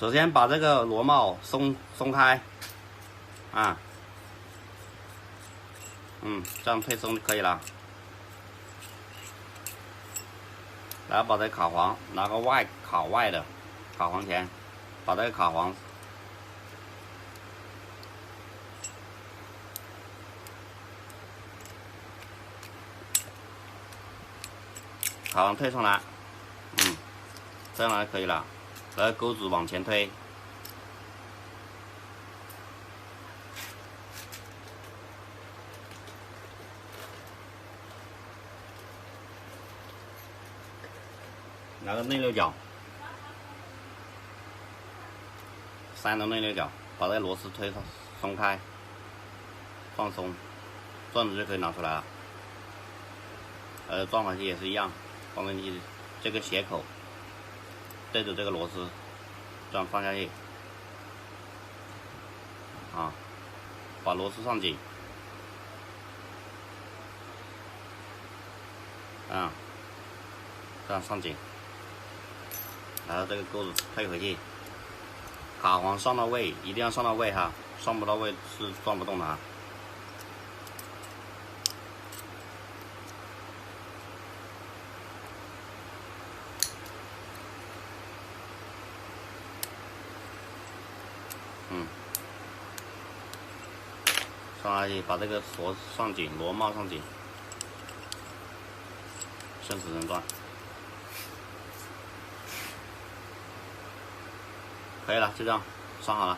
首先把这个螺帽松开，啊，这样推松就可以了。然后把这个卡簧拿个卡外的卡簧钳，把这个卡簧推上来，这样就可以了。然后钩子往前推，拿个内六角，3的内六角，把这个螺丝推松开，放松，转子就可以拿出来了。转环器也是一样，放进去这个斜口对着这个螺丝，这样放下去，把螺丝上紧，这样上紧，然后这个钩子推回去，卡簧上到位，一定要上到位哈，上不到位是转不动的哈。上下去，把这个锁上紧，螺帽上紧，顺时针转，可以了，就这样上好了。